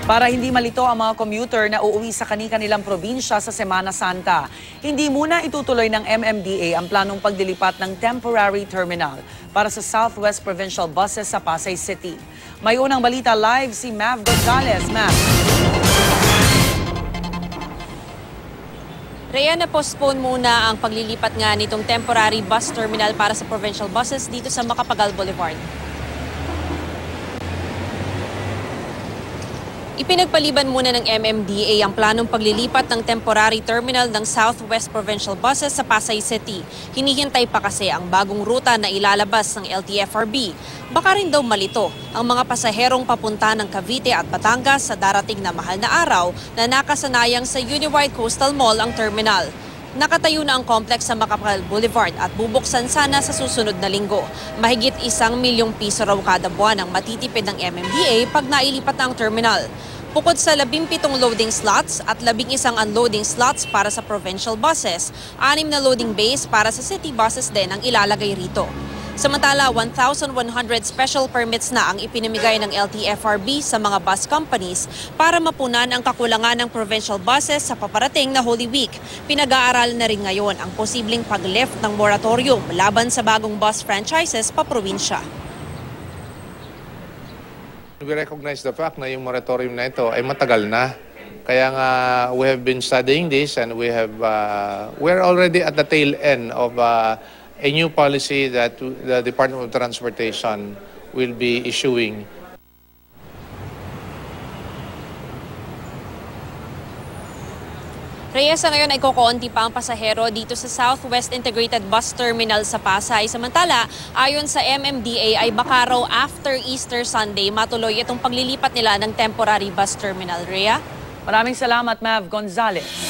Para hindi malito ang mga commuter na uuwi sa kani-kanilang probinsya sa Semana Santa, hindi muna itutuloy ng MMDA ang planong pagdilipat ng temporary terminal para sa Southwest Provincial Buses sa Pasay City. May unang balita live si Mav Gonzalez. Mav. Rhea, na-postpone muna ang paglilipat nga nitong temporary bus terminal para sa provincial buses dito sa Macapagal Boulevard. Ipinagpaliban muna ng MMDA ang planong paglilipat ng temporary terminal ng Southwest Provincial Buses sa Pasay City. Hinihintay pa kasi ang bagong ruta na ilalabas ng LTFRB. Baka rin daw malito ang mga pasaherong papunta ng Cavite at Batangas sa darating na mahal na araw na nakasanayang sa Uniwide Coastal Mall ang terminal. Nakatayo na ang complex sa Macapagal Boulevard at bubuksan sana sa susunod na linggo. Mahigit 1 milyong piso raw kada buwan ang matitipid ng MMDA pag nailipat na ang terminal. Bukod sa 17 loading slots at 11 unloading slots para sa provincial buses, 6 na loading bays para sa city buses din ang ilalagay rito. Samantala, 1,100 special permits na ang ipinamigay ng LTFRB sa mga bus companies para mapunan ang kakulangan ng provincial buses sa paparating na Holy Week. Pinag-aaralan na rin ngayon ang posibleng pag-lift ng moratorium laban sa bagong bus franchises pa probinsya. We recognize the fact na yung moratorium na ito ay matagal na. Kaya nga we have been studying this and we're already at the tail end of a new policy that the Department of Transportation will be issuing. Reyes, ngayon ay kukunti pa ang pasahero dito sa Southwest Integrated Bus Terminal sa Pasay. Samantala, ayon sa MMDA ay baka raw after Easter Sunday matuloy itong paglilipat nila ng temporary bus terminal. Rhea? Maraming salamat, Mav Gonzalez.